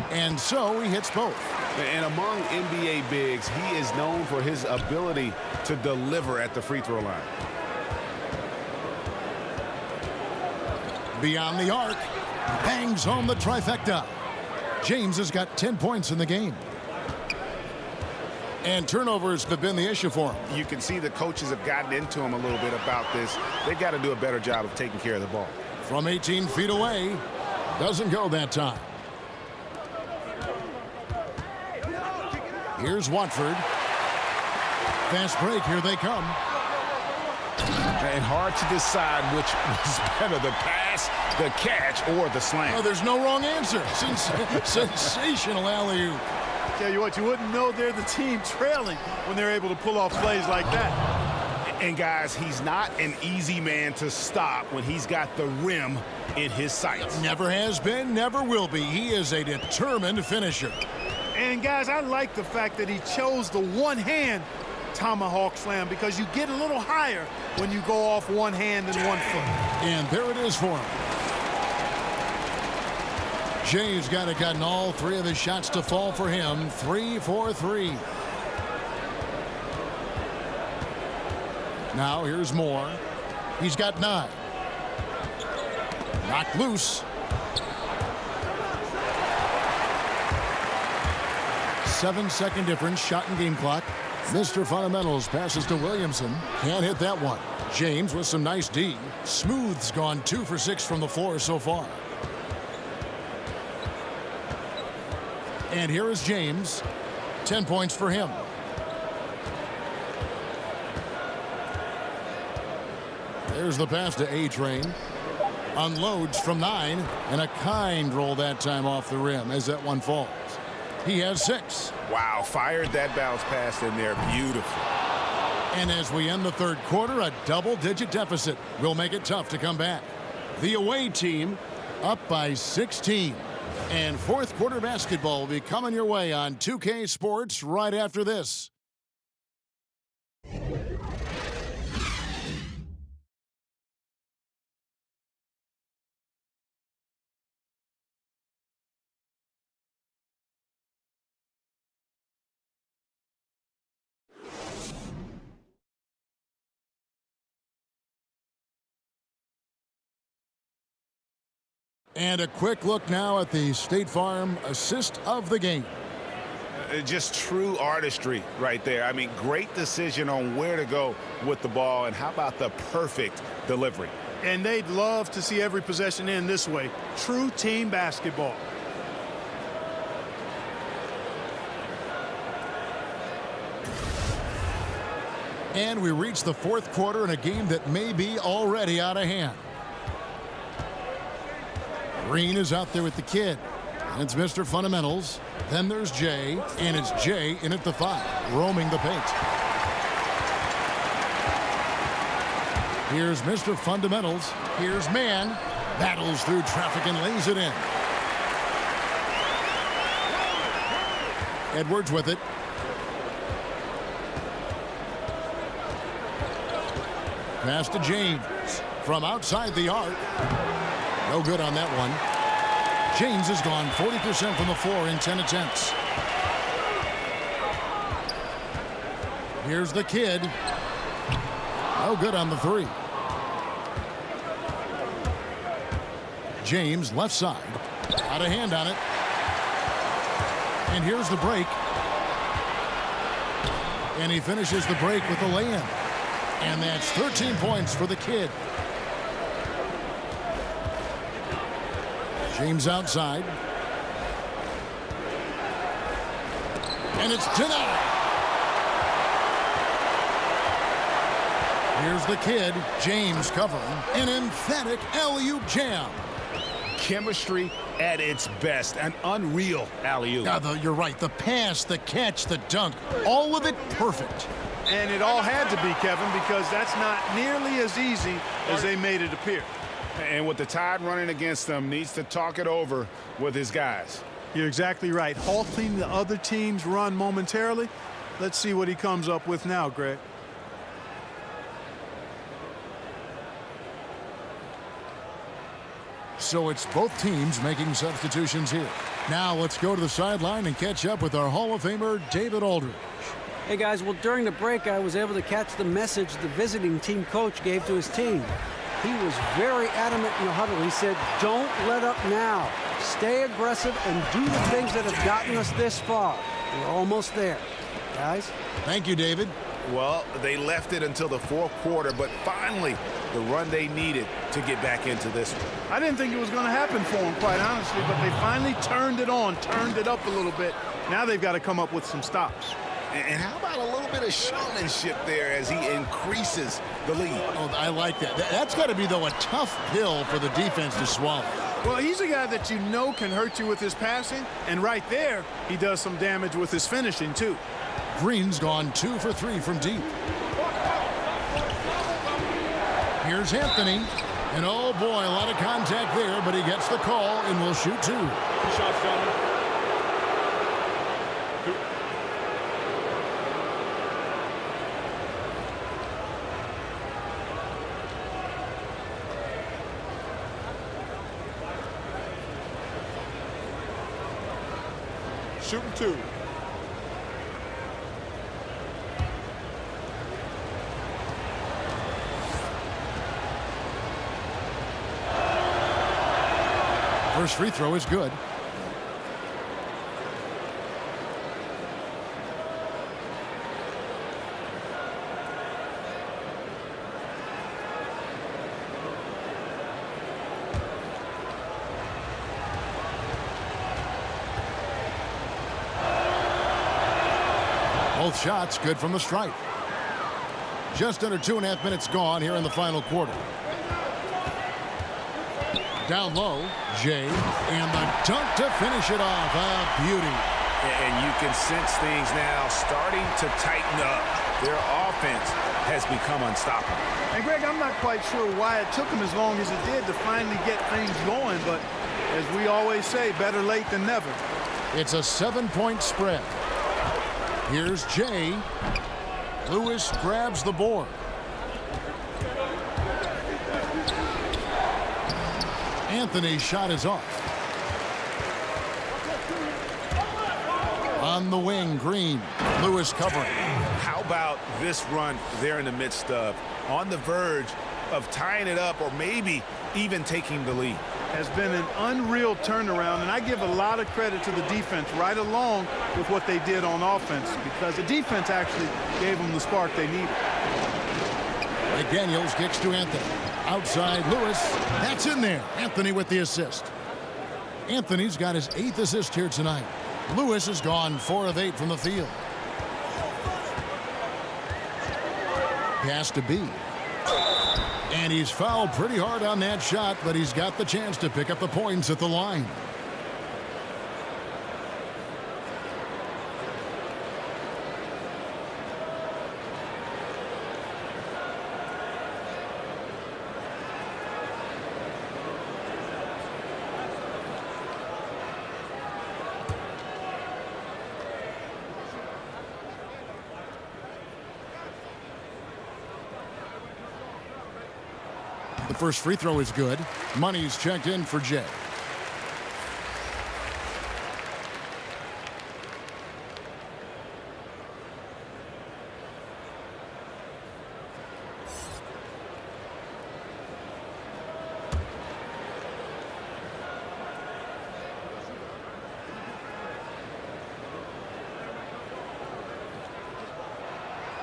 And so he hits both. And among NBA bigs, he is known for his ability to deliver at the free throw line. Beyond the arc, bangs home the trifecta. James has got 10 points in the game. And turnovers have been the issue for him. You can see the coaches have gotten into him a little bit about this. They've got to do a better job of taking care of the ball. From 18 feet away, doesn't go that time. Here's Watford. Fast break, here they come. And hard to decide which was better, the pass, the catch, or the slam. Oh, there's no wrong answer. Sensational alley-oop. Tell you what, you wouldn't know they're the team trailing when they're able to pull off plays like that. And guys, he's not an easy man to stop when he's got the rim in his sights. Never has been, never will be. He is a determined finisher. And guys, I like the fact that he chose the one-hand tomahawk slam because you get a little higher when you go off one hand and 1 foot. And there it is for him. Jay's got to gotten all 3 of his shots to fall for him. 3 for 3. Now here's Moore. He's got 9. Knocked loose. 7-second difference, shot and game clock. Mr. Fundamentals passes to Williamson. Can't hit that one. James with some nice D. Smooth's gone 2 for 6 from the floor so far. And here is James. 10 points for him. There's the pass to A-Train. Unloads from 9. And a kind roll that time off the rim as that one falls. He has 6. Wow, fired that bounce pass in there. Beautiful. And as we end the 3rd quarter, a double-digit deficit will make it tough to come back. The away team up by 16. And 4th quarter basketball will be coming your way on 2K Sports right after this. And a quick look now at the State Farm assist of the game. Just true artistry right there. I mean, great decision on where to go with the ball, and how about the perfect delivery. And they'd love to see every possession end this way. True team basketball. And we reach the 4th quarter in a game that may be already out of hand. Green is out there with the kid. And it's Mr. Fundamentals. Then there's Jay, and it's Jay in at the 5, roaming the paint. Here's Mr. Fundamentals. Here's man. Battles through traffic and lays it in. Edwards with it. Pass to James from outside the arc. No good on that one. James has gone 40% from the floor in 10 attempts. Here's the kid. No good on the three. James left side. Out of hand on it. And here's the break. And he finishes the break with a lay-in. And that's 13 points for the kid. James outside. And it's denied. Here's the kid. James covering. An emphatic alley-oop jam. Chemistry at its best. An unreal alley-oop. You're right. The pass, the catch, the dunk. All of it perfect. And it all had to be, Kevin, because that's not nearly as easy as they made it appear. And with the tide running against them, needs to talk it over with his guys. You're exactly right. Halting the other team's run momentarily. Let's see what he comes up with now, Greg. So it's both teams making substitutions here. Now let's go to the sideline and catch up with our Hall of Famer, David Aldridge. Hey, guys, well, during the break, I was able to catch the message the visiting team coach gave to his team. He was very adamant in the huddle. He said, don't let up now. Stay aggressive and do the things that have gotten us this far. We're almost there. Guys? Thank you, David. Well, they left it until the fourth quarter, but finally the run they needed to get back into this one. I didn't think it was going to happen for them, quite honestly, but they finally turned it on, turned it up a little bit. Now they've got to come up with some stops. And how about a little bit of showmanship there as he increases the lead? Oh, I like that. That's got to be, though, a tough pill for the defense to swallow. Well, he's a guy that you know can hurt you with his passing, and right there, he does some damage with his finishing, too. Green's gone 2 for 3 from deep. Here's Anthony. And, oh, boy, a lot of contact there, but he gets the call and will shoot 2. 2 shots, gentlemen. Shooting 2. First free throw is good. Both shots good from the stripe. Just under 2.5 minutes gone here in the final quarter. Down low, Jay, and the dunk to finish it off. A beauty. And you can sense things now starting to tighten up. Their offense has become unstoppable. And, Greg, I'm not quite sure why it took them as long as it did to finally get things going, but as we always say, better late than never. It's a 7-point spread. Here's Jay. Lewis grabs the board. Anthony's shot is off. On the wing, Green. Lewis covering. How about this run they're in the midst of? On the verge of tying it up or maybe even taking the lead. Has been an unreal turnaround, and I give a lot of credit to the defense right along with what they did on offense, because the defense actually gave them the spark they needed. McDaniels kicks to Anthony. Outside Lewis. That's in there. Anthony with the assist. Anthony's got his 8th assist here tonight. Lewis has gone 4 of 8 from the field. Pass to B. And he's fouled pretty hard on that shot, but he's got the chance to pick up the points at the line. The first free throw is good. Money's checked in for Jay.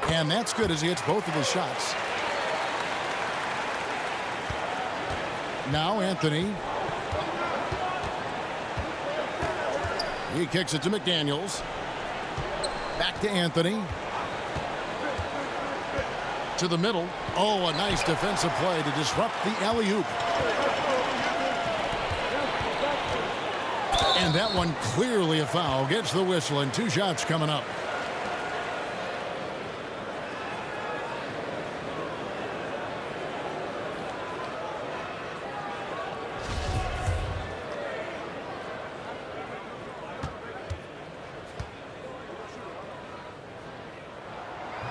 And that's good as he hits both of his shots. Now Anthony. He kicks it to McDaniels. Back to Anthony. To the middle. Oh, a nice defensive play to disrupt the alley-oop. And that one clearly a foul. Gets the whistle and 2 shots coming up.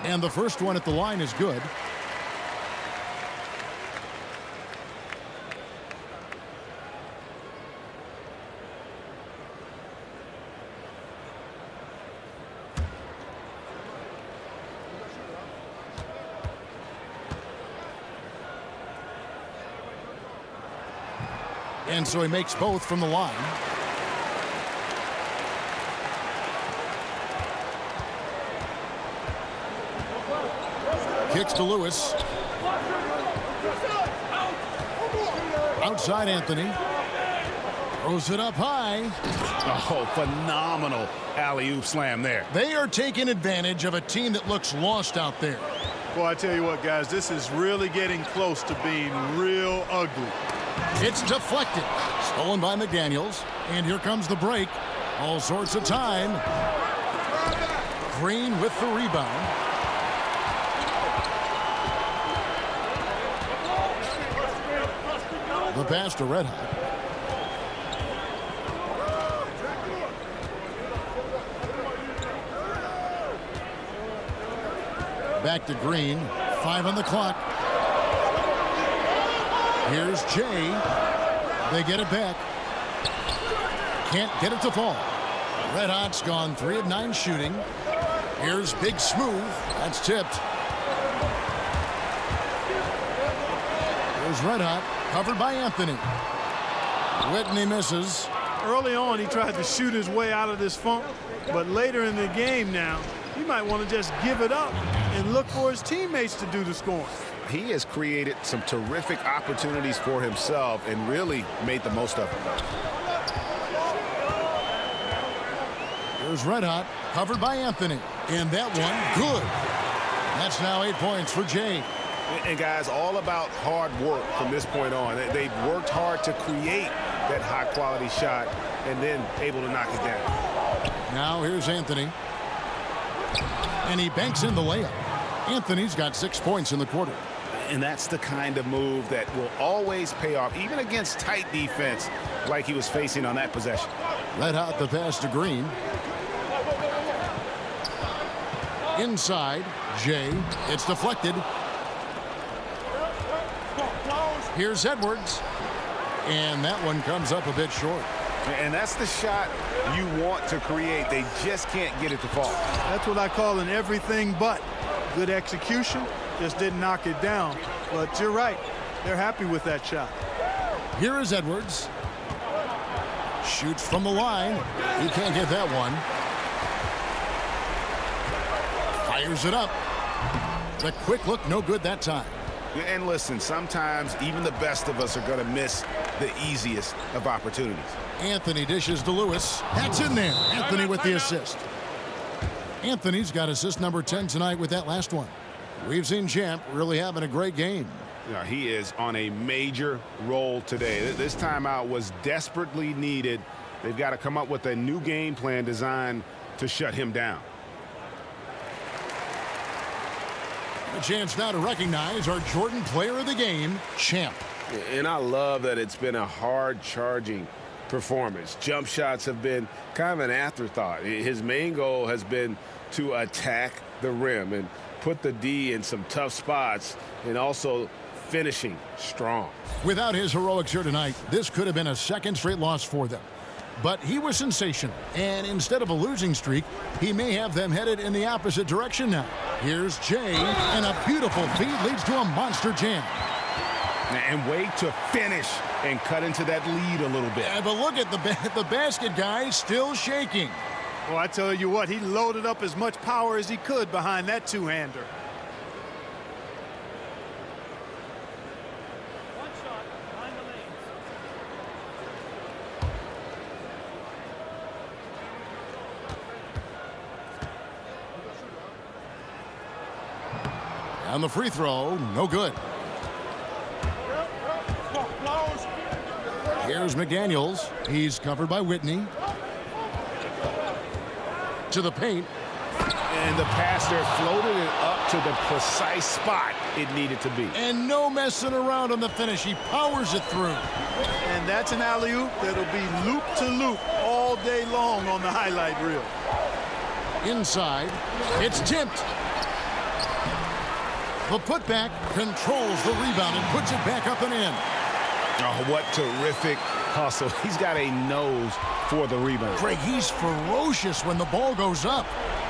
And the first one at the line is good. And so he makes both from the line. Kicks to Lewis. Outside Anthony. Throws it up high. Oh, phenomenal alley-oop slam there. They are taking advantage of a team that looks lost out there. Well, I tell you what, guys, this is really getting close to being real ugly. It's deflected. Stolen by McDaniels. And here comes the break. All sorts of time. Green with the rebound. The pass to Red Hot. Back to Green. 5 on the clock. Here's Jay. They get it back. Can't get it to fall. Red Hot's gone 3 of 9 shooting. Here's Big Smooth. That's tipped. Here's Red Hot. Covered by Anthony. Whitney misses. Early on, he tried to shoot his way out of this funk, but later in the game now, he might want to just give it up and look for his teammates to do the scoring. He has created some terrific opportunities for himself and really made the most of them. Here's Red Hot, covered by Anthony. And that one, good. That's now 8 points for Jay. And guys, all about hard work from this point on. They've worked hard to create that high-quality shot and then able to knock it down. Now here's Anthony. And he banks in the layup. Anthony's got 6 points in the quarter. And that's the kind of move that will always pay off, even against tight defense like he was facing on that possession. Red Hot the pass to Green. Inside, Jay. It's deflected. Here's Edwards. And that one comes up a bit short. And that's the shot you want to create. They just can't get it to fall. That's what I call an everything but. Good execution, just didn't knock it down. But you're right, they're happy with that shot. Here is Edwards. Shoots from the line. He can't get that one. Fires it up. The quick look, no good that time. And listen, sometimes even the best of us are going to miss the easiest of opportunities. Anthony dishes to Lewis. That's in there. Anthony with the assist. Anthony's got assist number 10 tonight with that last one. We've seen Champ really having a great game. Yeah, he is on a major roll today. This timeout was desperately needed. They've got to come up with a new game plan designed to shut him down. A chance now to recognize our Jordan Player of the Game, Champ. And I love that it's been a hard-charging performance. Jump shots have been kind of an afterthought. His main goal has been to attack the rim and put the D in some tough spots and also finishing strong. Without his heroics here tonight, this could have been a second straight loss for them. But he was sensational, and instead of a losing streak, he may have them headed in the opposite direction now. Here's Jay, and a beautiful feed leads to a monster jam. And wait to finish and cut into that lead a little bit. Yeah, but look at the basket guy still shaking. Well, I tell you what, he loaded up as much power as he could behind that two-hander. And the free throw, no good. Here's McDaniels. He's covered by Whitney. To the paint. And the pass there floated it up to the precise spot it needed to be. And no messing around on the finish. He powers it through. And that's an alley-oop that'll be loop-to-loop all day long on the highlight reel. Inside. It's tipped. The putback controls the rebound and puts it back up and in. Oh, what terrific hustle. He's got a nose for the rebound. Greg, he's ferocious when the ball goes up.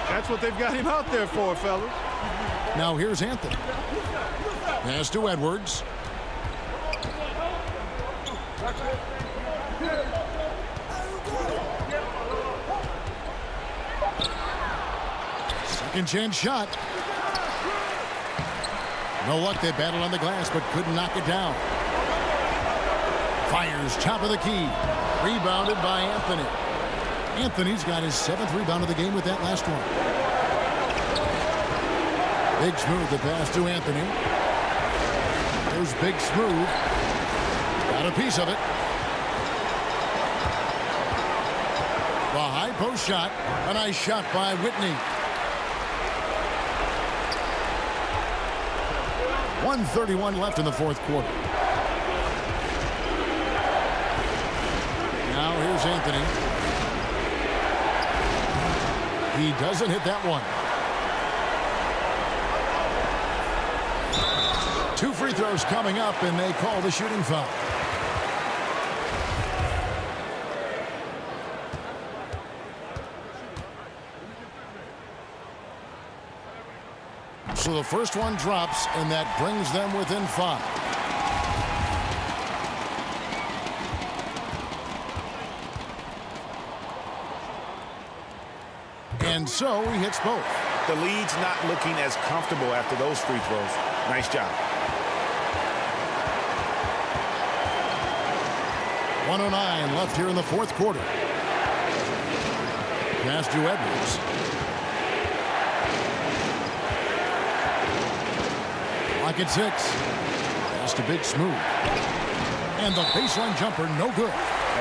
That's what they've got him out there for, fellas. Now here's Anthony. Pass to Edwards. Second chance shot. No luck. They battled on the glass but couldn't knock it down. Fires top of the key. Rebounded by Anthony. Anthony's got his 7th rebound of the game with that last one. Big Smooth, the pass to Anthony. There's Big Smooth. Got a piece of it. The high post shot. A nice shot by Whitney. 1:31 left in the fourth quarter. Now here's Anthony. He doesn't hit that one. 2 free throws coming up, and they call the shooting foul. So the first one drops, and that brings them within 5. And so he hits both. The lead's not looking as comfortable after those free throws. Nice job. 1:09 left here in the fourth quarter. Pass to Edwards. Clock at 6. Pass to Big Smooth. And the baseline jumper, no good.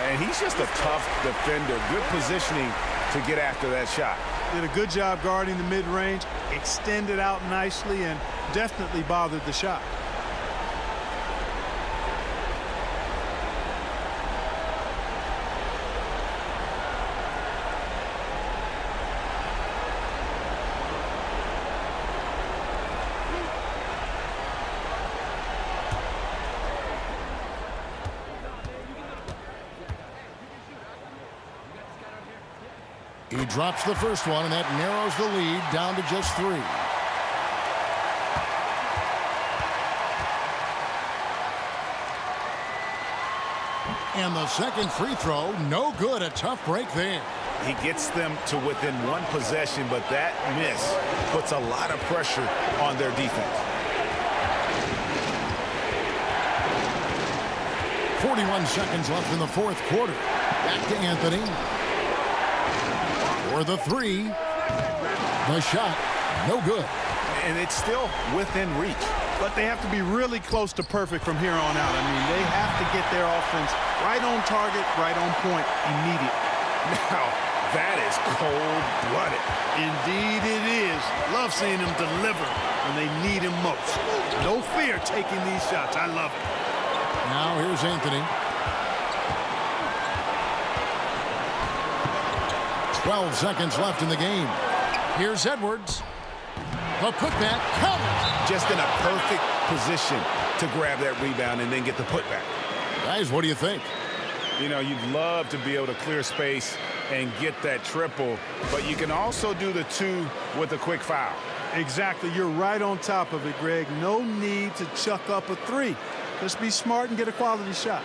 And he's just a tough defender. Good positioning to get after that shot. Did a good job guarding the mid-range, extended out nicely, and definitely bothered the shot. He drops the first one, and that narrows the lead down to just 3. And the second free throw, no good. A tough break there. He gets them to within 1 possession, but that miss puts a lot of pressure on their defense. 41 seconds left in the fourth quarter. Back to Anthony. For the 3. The shot, no good. And it's still within reach. But they have to be really close to perfect from here on out. I mean, they have to get their offense right on target, right on point immediately. Now, that is cold-blooded. Indeed it is. Love seeing them deliver when they need him most. No fear taking these shots. I love it. Now here's Anthony. 12 seconds left in the game. Here's Edwards. The putback counted. Just in a perfect position to grab that rebound and then get the putback. Guys, what do you think? You know, you'd love to be able to clear space and get that triple, but you can also do the 2 with a quick foul. Exactly. You're right on top of it, Greg. No need to chuck up a 3. Just be smart and get a quality shot.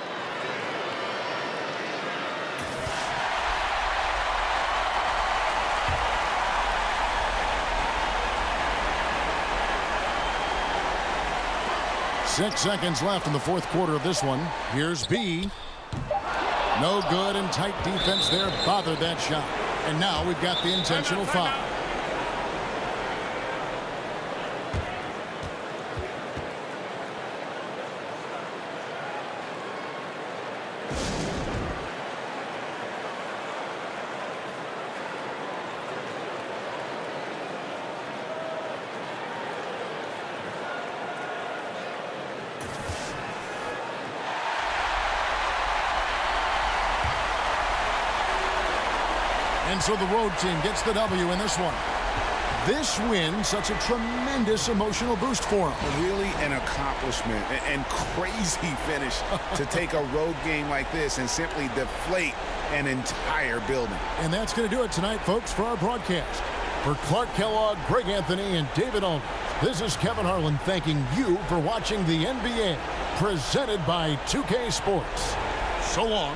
Six seconds left in the fourth quarter of this one. Here's B. No good, and tight defense there bothered that shot. And now we've got the intentional foul. And so the road team gets the W in this one. This win, such a tremendous emotional boost for them. Really an accomplishment and crazy finish to take a road game like this and simply deflate an entire building. And that's going to do it tonight, folks, for our broadcast. For Clark Kellogg, Greg Anthony, and David Aldridge, this is Kevin Harlan thanking you for watching the NBA, presented by 2K Sports. So long.